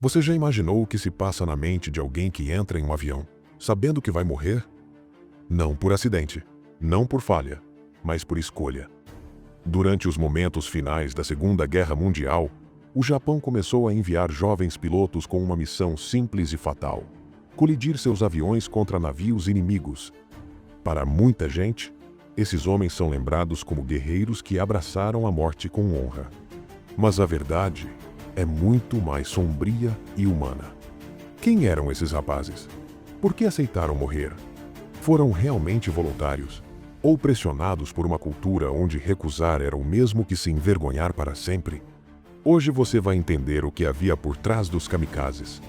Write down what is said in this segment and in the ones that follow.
Você já imaginou o que se passa na mente de alguém que entra em um avião, sabendo que vai morrer? Não por acidente, não por falha, mas por escolha. Durante os momentos finais da Segunda Guerra Mundial, o Japão começou a enviar jovens pilotos com uma missão simples e fatal: colidir seus aviões contra navios inimigos. Para muita gente, esses homens são lembrados como guerreiros que abraçaram a morte com honra. Mas a verdade é muito mais sombria e humana. Quem eram esses rapazes? Por que aceitaram morrer? Foram realmente voluntários? Ou pressionados por uma cultura onde recusar era o mesmo que se envergonhar para sempre? Hoje você vai entender o que havia por trás dos kamikazes.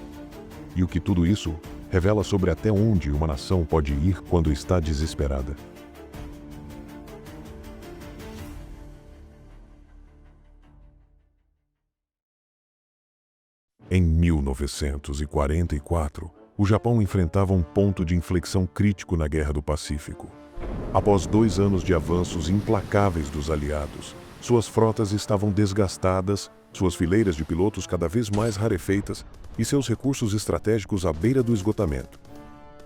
E o que tudo isso revela sobre até onde uma nação pode ir quando está desesperada. Em 1944, o Japão enfrentava um ponto de inflexão crítico na Guerra do Pacífico. Após 2 anos de avanços implacáveis dos aliados, suas frotas estavam desgastadas, suas fileiras de pilotos cada vez mais rarefeitas e seus recursos estratégicos à beira do esgotamento.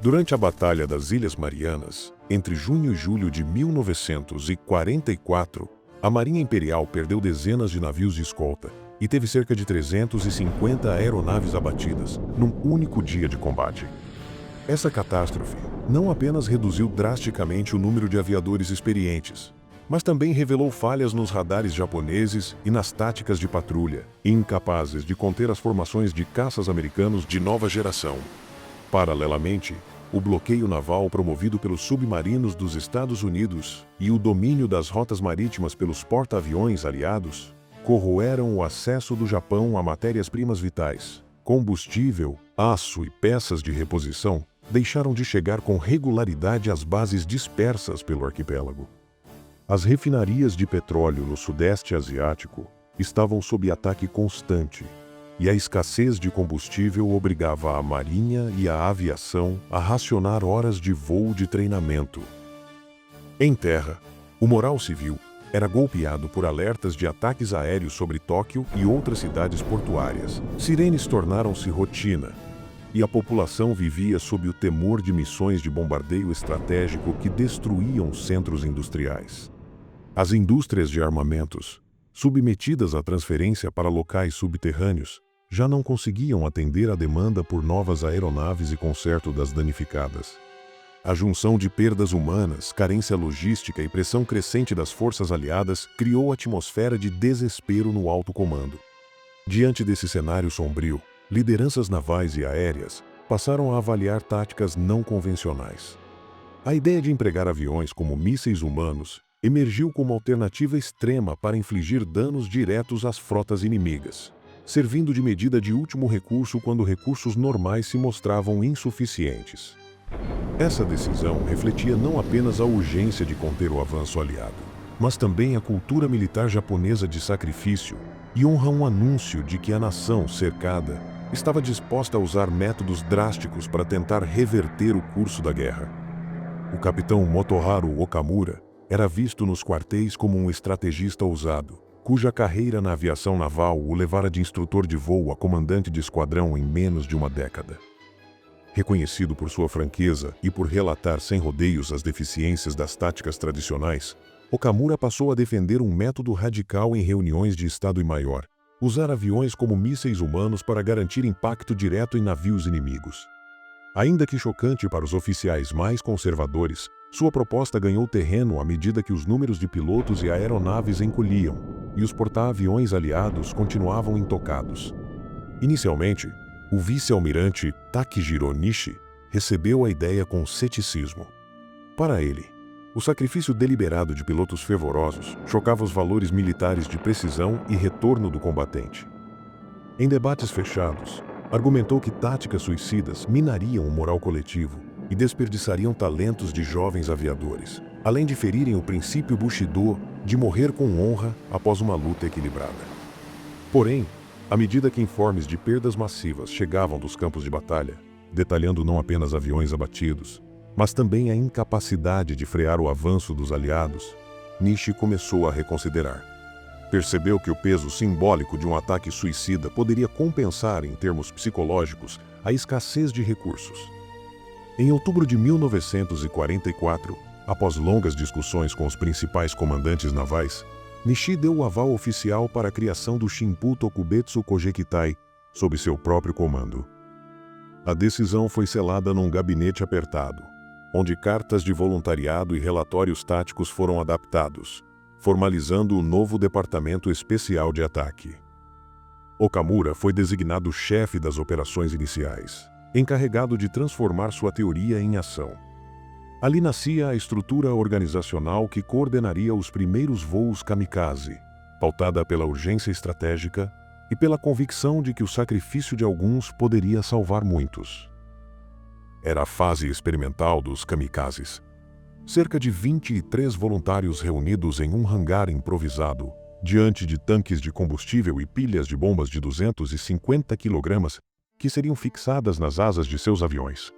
Durante a Batalha das Ilhas Marianas, entre junho e julho de 1944, a Marinha Imperial perdeu dezenas de navios de escolta e teve cerca de 350 aeronaves abatidas num único dia de combate. Essa catástrofe não apenas reduziu drasticamente o número de aviadores experientes, mas também revelou falhas nos radares japoneses e nas táticas de patrulha, incapazes de conter as formações de caças americanos de nova geração. Paralelamente, o bloqueio naval promovido pelos submarinos dos Estados Unidos e o domínio das rotas marítimas pelos porta-aviões aliados corroeram o acesso do Japão a matérias-primas vitais. Combustível, aço e peças de reposição deixaram de chegar com regularidade às bases dispersas pelo arquipélago. As refinarias de petróleo no Sudeste Asiático estavam sob ataque constante, e a escassez de combustível obrigava a Marinha e a aviação a racionar horas de voo de treinamento. Em terra, o moral civil era golpeado por alertas de ataques aéreos sobre Tóquio e outras cidades portuárias. Sirenes tornaram-se rotina, e a população vivia sob o temor de missões de bombardeio estratégico que destruíam centros industriais. As indústrias de armamentos, submetidas à transferência para locais subterrâneos, já não conseguiam atender à demanda por novas aeronaves e conserto das danificadas. A junção de perdas humanas, carência logística e pressão crescente das forças aliadas criou atmosfera de desespero no alto comando. Diante desse cenário sombrio, lideranças navais e aéreas passaram a avaliar táticas não convencionais. A ideia de empregar aviões como mísseis humanos emergiu como alternativa extrema para infligir danos diretos às frotas inimigas, servindo de medida de último recurso quando recursos normais se mostravam insuficientes. Essa decisão refletia não apenas a urgência de conter o avanço aliado, mas também a cultura militar japonesa de sacrifício e honra um anúncio de que a nação cercada estava disposta a usar métodos drásticos para tentar reverter o curso da guerra. O capitão Motoharu Okamura era visto nos quartéis como um estrategista ousado, cuja carreira na aviação naval o levara de instrutor de voo a comandante de esquadrão em menos de uma década. Reconhecido por sua franqueza e por relatar sem rodeios as deficiências das táticas tradicionais, Okamura passou a defender um método radical em reuniões de Estado Maior: usar aviões como mísseis humanos para garantir impacto direto em navios inimigos. Ainda que chocante para os oficiais mais conservadores, sua proposta ganhou terreno à medida que os números de pilotos e aeronaves encolhiam, e os porta-aviões aliados continuavam intocados. Inicialmente, o vice-almirante Takijiro Nishi recebeu a ideia com ceticismo. Para ele, o sacrifício deliberado de pilotos fervorosos chocava os valores militares de precisão e retorno do combatente. Em debates fechados, argumentou que táticas suicidas minariam o moral coletivo e desperdiçariam talentos de jovens aviadores, além de ferirem o princípio Bushido de morrer com honra após uma luta equilibrada. Porém, à medida que informes de perdas massivas chegavam dos campos de batalha, detalhando não apenas aviões abatidos, mas também a incapacidade de frear o avanço dos aliados, Nishi começou a reconsiderar. Percebeu que o peso simbólico de um ataque suicida poderia compensar, em termos psicológicos, a escassez de recursos. Em outubro de 1944, após longas discussões com os principais comandantes navais, Nishi deu o aval oficial para a criação do Shinpu Tokubetsu Kojekitai, sob seu próprio comando. A decisão foi selada num gabinete apertado, onde cartas de voluntariado e relatórios táticos foram adaptados, formalizando o novo Departamento Especial de Ataque. Okamura foi designado chefe das operações iniciais, encarregado de transformar sua teoria em ação. Ali nascia a estrutura organizacional que coordenaria os primeiros voos kamikaze, pautada pela urgência estratégica e pela convicção de que o sacrifício de alguns poderia salvar muitos. Era a fase experimental dos kamikazes. Cerca de 23 voluntários reunidos em um hangar improvisado, diante de tanques de combustível e pilhas de bombas de 250 kg, que seriam fixadas nas asas de seus aviões.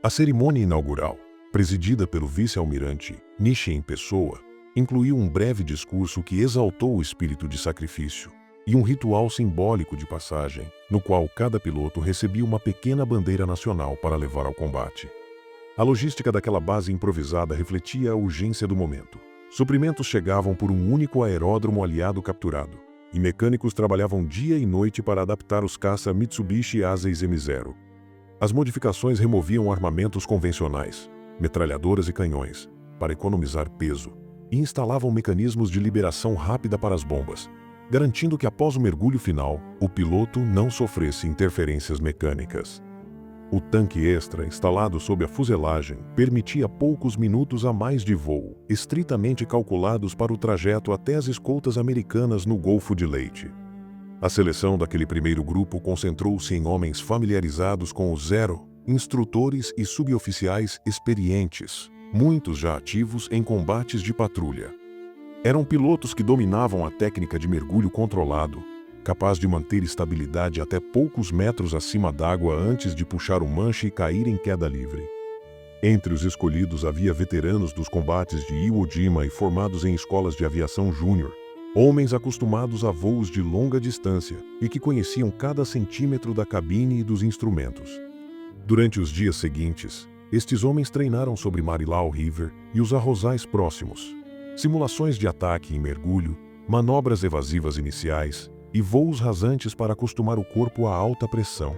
A cerimônia inaugural, presidida pelo vice-almirante Nishi em pessoa, incluiu um breve discurso que exaltou o espírito de sacrifício e um ritual simbólico de passagem, no qual cada piloto recebia uma pequena bandeira nacional para levar ao combate. A logística daquela base improvisada refletia a urgência do momento. Suprimentos chegavam por um único aeródromo aliado capturado, e mecânicos trabalhavam dia e noite para adaptar os caça Mitsubishi Ases M0. As modificações removiam armamentos convencionais, metralhadoras e canhões, para economizar peso, e instalavam mecanismos de liberação rápida para as bombas, garantindo que após o mergulho final, o piloto não sofresse interferências mecânicas. O tanque extra instalado sob a fuselagem permitia poucos minutos a mais de voo, estritamente calculados para o trajeto até as escoltas americanas no Golfo de Leyte. A seleção daquele primeiro grupo concentrou-se em homens familiarizados com o Zero, instrutores e suboficiais experientes, muitos já ativos em combates de patrulha. Eram pilotos que dominavam a técnica de mergulho controlado, capaz de manter estabilidade até poucos metros acima d'água antes de puxar o manche e cair em queda livre. Entre os escolhidos havia veteranos dos combates de Iwo Jima e formados em escolas de aviação júnior, homens acostumados a voos de longa distância e que conheciam cada centímetro da cabine e dos instrumentos. Durante os dias seguintes, estes homens treinaram sobre Marilao River e os arrozais próximos, simulações de ataque em mergulho, manobras evasivas iniciais e voos rasantes para acostumar o corpo à alta pressão.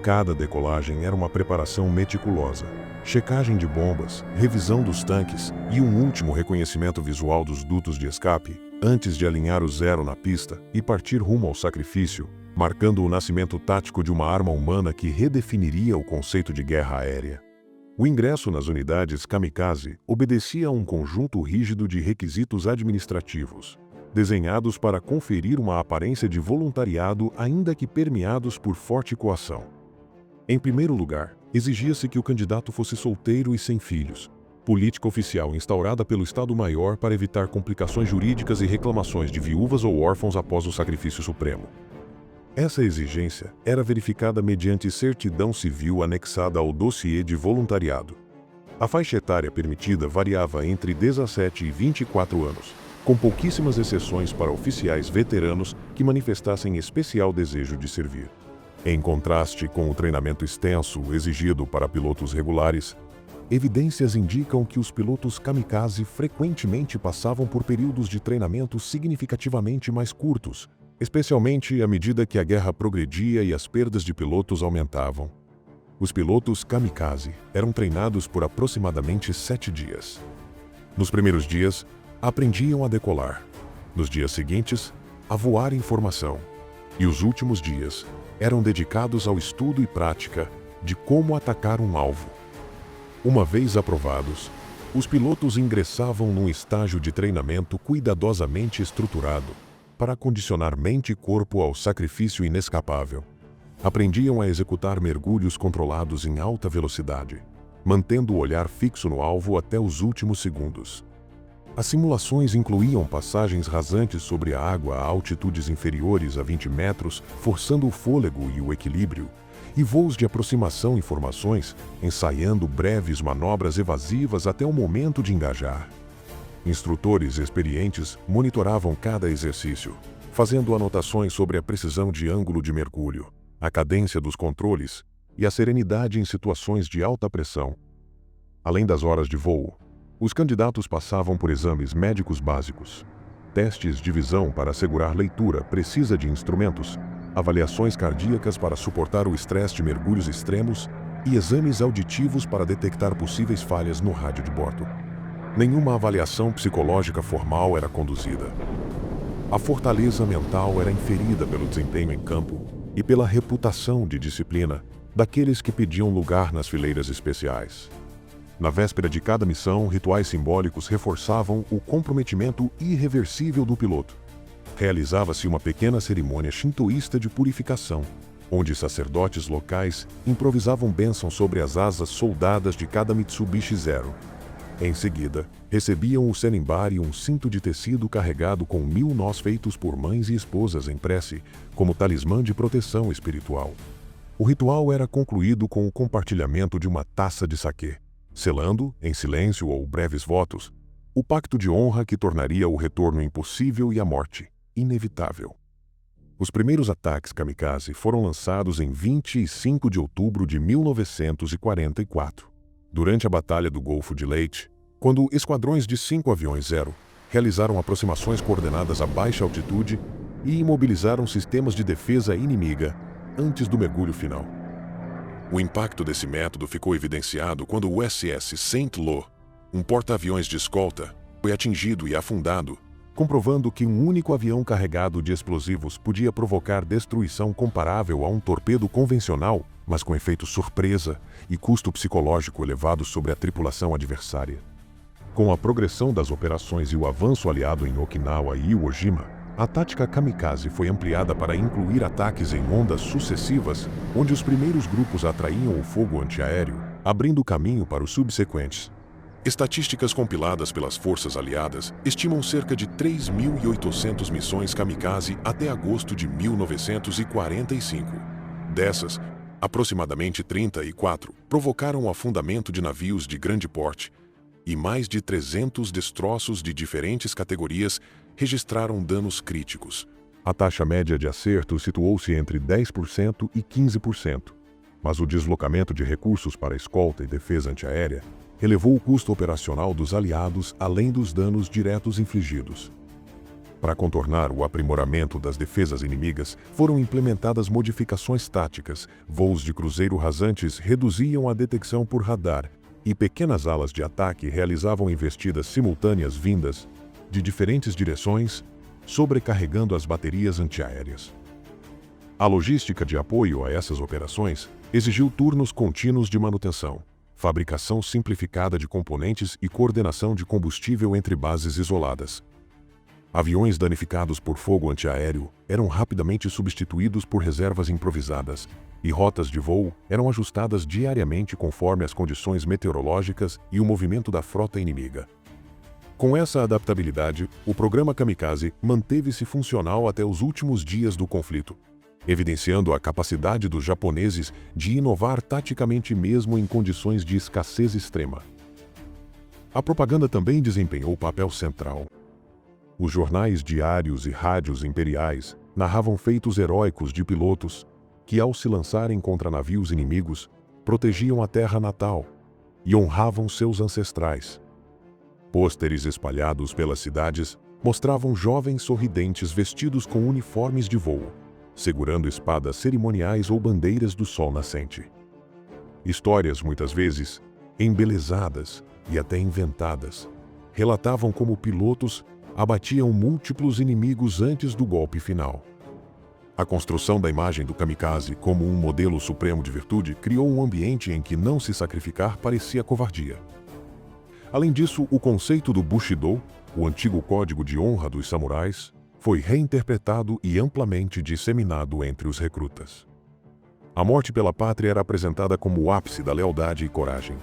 Cada decolagem era uma preparação meticulosa, checagem de bombas, revisão dos tanques e um último reconhecimento visual dos dutos de escape, antes de alinhar o Zero na pista e partir rumo ao sacrifício, marcando o nascimento tático de uma arma humana que redefiniria o conceito de guerra aérea. O ingresso nas unidades kamikaze obedecia a um conjunto rígido de requisitos administrativos, desenhados para conferir uma aparência de voluntariado ainda que permeados por forte coação. Em primeiro lugar, exigia-se que o candidato fosse solteiro e sem filhos, política oficial instaurada pelo Estado-Maior para evitar complicações jurídicas e reclamações de viúvas ou órfãos após o sacrifício supremo. Essa exigência era verificada mediante certidão civil anexada ao dossiê de voluntariado. A faixa etária permitida variava entre 17 e 24 anos, com pouquíssimas exceções para oficiais veteranos que manifestassem especial desejo de servir. Em contraste com o treinamento extenso exigido para pilotos regulares, evidências indicam que os pilotos kamikaze frequentemente passavam por períodos de treinamento significativamente mais curtos, especialmente à medida que a guerra progredia e as perdas de pilotos aumentavam. Os pilotos kamikaze eram treinados por aproximadamente 7 dias. Nos primeiros dias, aprendiam a decolar. Nos dias seguintes, a voar em formação. E os últimos dias eram dedicados ao estudo e prática de como atacar um alvo. Uma vez aprovados, os pilotos ingressavam num estágio de treinamento cuidadosamente estruturado para acondicionar mente e corpo ao sacrifício inescapável. Aprendiam a executar mergulhos controlados em alta velocidade, mantendo o olhar fixo no alvo até os últimos segundos. As simulações incluíam passagens rasantes sobre a água a altitudes inferiores a 20 metros, forçando o fôlego e o equilíbrio, e voos de aproximação em formações, ensaiando breves manobras evasivas até o momento de engajar. Instrutores experientes monitoravam cada exercício, fazendo anotações sobre a precisão de ângulo de mergulho, a cadência dos controles e a serenidade em situações de alta pressão. Além das horas de voo, os candidatos passavam por exames médicos básicos, testes de visão para assegurar leitura precisa de instrumentos, avaliações cardíacas para suportar o estresse de mergulhos extremos e exames auditivos para detectar possíveis falhas no rádio de bordo. Nenhuma avaliação psicológica formal era conduzida. A fortaleza mental era inferida pelo desempenho em campo e pela reputação de disciplina daqueles que pediam lugar nas fileiras especiais. Na véspera de cada missão, rituais simbólicos reforçavam o comprometimento irreversível do piloto. Realizava-se uma pequena cerimônia shintoísta de purificação, onde sacerdotes locais improvisavam bênçãos sobre as asas soldadas de cada Mitsubishi Zero. Em seguida, recebiam o senimbari, um cinto de tecido carregado com 1000 nós feitos por mães e esposas em prece, como talismã de proteção espiritual. O ritual era concluído com o compartilhamento de uma taça de saquê, selando, em silêncio ou breves votos, o pacto de honra que tornaria o retorno impossível e a morte inevitável. Os primeiros ataques kamikaze foram lançados em 25 de outubro de 1944, durante a Batalha do Golfo de Leyte, quando esquadrões de 5 aviões Zero realizaram aproximações coordenadas a baixa altitude e imobilizaram sistemas de defesa inimiga antes do mergulho final. O impacto desse método ficou evidenciado quando o USS St. Louis, um porta-aviões de escolta, foi atingido e afundado, comprovando que um único avião carregado de explosivos podia provocar destruição comparável a um torpedo convencional, mas com efeito surpresa e custo psicológico elevado sobre a tripulação adversária. Com a progressão das operações e o avanço aliado em Okinawa e Iwo Jima, a tática kamikaze foi ampliada para incluir ataques em ondas sucessivas, onde os primeiros grupos atraíam o fogo antiaéreo, abrindo caminho para os subsequentes. Estatísticas compiladas pelas forças aliadas estimam cerca de 3.800 missões kamikaze até agosto de 1945. Dessas, aproximadamente 34 provocaram o afundamento de navios de grande porte, e mais de 300 destroços de diferentes categorias registraram danos críticos. A taxa média de acerto situou-se entre 10% e 15%, mas o deslocamento de recursos para escolta e defesa antiaérea elevou o custo operacional dos aliados além dos danos diretos infligidos. Para contornar o aprimoramento das defesas inimigas, foram implementadas modificações táticas, voos de cruzeiro rasantes reduziam a detecção por radar, e pequenas alas de ataque realizavam investidas simultâneas vindas de diferentes direções, sobrecarregando as baterias antiaéreas. A logística de apoio a essas operações exigiu turnos contínuos de manutenção, fabricação simplificada de componentes e coordenação de combustível entre bases isoladas. Aviões danificados por fogo antiaéreo eram rapidamente substituídos por reservas improvisadas, e rotas de voo eram ajustadas diariamente conforme as condições meteorológicas e o movimento da frota inimiga. Com essa adaptabilidade, o programa Kamikaze manteve-se funcional até os últimos dias do conflito, evidenciando a capacidade dos japoneses de inovar taticamente mesmo em condições de escassez extrema. A propaganda também desempenhou papel central. Os jornais diários e rádios imperiais narravam feitos heróicos de pilotos que, ao se lançarem contra navios inimigos, protegiam a terra natal e honravam seus ancestrais. Pôsteres espalhados pelas cidades mostravam jovens sorridentes vestidos com uniformes de voo, segurando espadas cerimoniais ou bandeiras do sol nascente. Histórias, muitas vezes, embelezadas e até inventadas, relatavam como pilotos abatiam múltiplos inimigos antes do golpe final. A construção da imagem do kamikaze como um modelo supremo de virtude criou um ambiente em que não se sacrificar parecia covardia. Além disso, o conceito do Bushido, o antigo código de honra dos samurais, foi reinterpretado e amplamente disseminado entre os recrutas. A morte pela pátria era apresentada como o ápice da lealdade e coragem.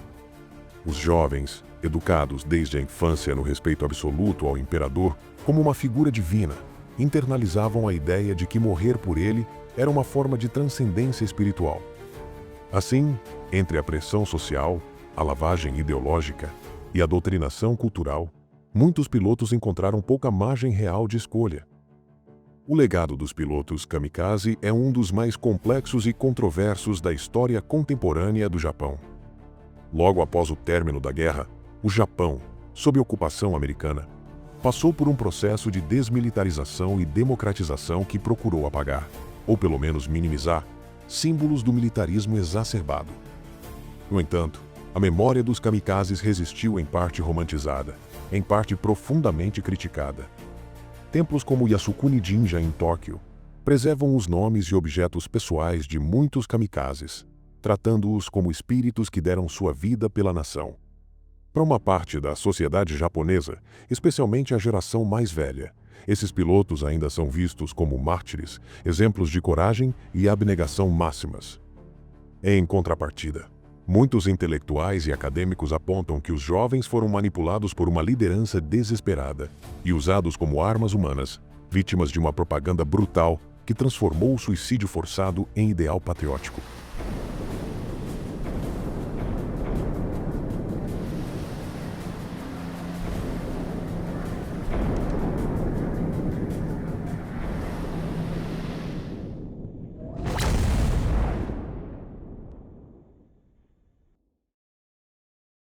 Os jovens, educados desde a infância no respeito absoluto ao imperador como uma figura divina, internalizavam a ideia de que morrer por ele era uma forma de transcendência espiritual. Assim, entre a pressão social, a lavagem ideológica e a doutrinação cultural, muitos pilotos encontraram pouca margem real de escolha. O legado dos pilotos kamikaze é um dos mais complexos e controversos da história contemporânea do Japão. Logo após o término da guerra, o Japão, sob ocupação americana, passou por um processo de desmilitarização e democratização que procurou apagar, ou pelo menos minimizar, símbolos do militarismo exacerbado. No entanto, a memória dos kamikazes resistiu em parte romantizada, em parte profundamente criticada. Templos como Yasukuni-jinja em Tóquio preservam os nomes e objetos pessoais de muitos kamikazes, tratando-os como espíritos que deram sua vida pela nação. Para uma parte da sociedade japonesa, especialmente a geração mais velha, esses pilotos ainda são vistos como mártires, exemplos de coragem e abnegação máximas. Em contrapartida, muitos intelectuais e acadêmicos apontam que os jovens foram manipulados por uma liderança desesperada e usados como armas humanas, vítimas de uma propaganda brutal que transformou o suicídio forçado em ideal patriótico.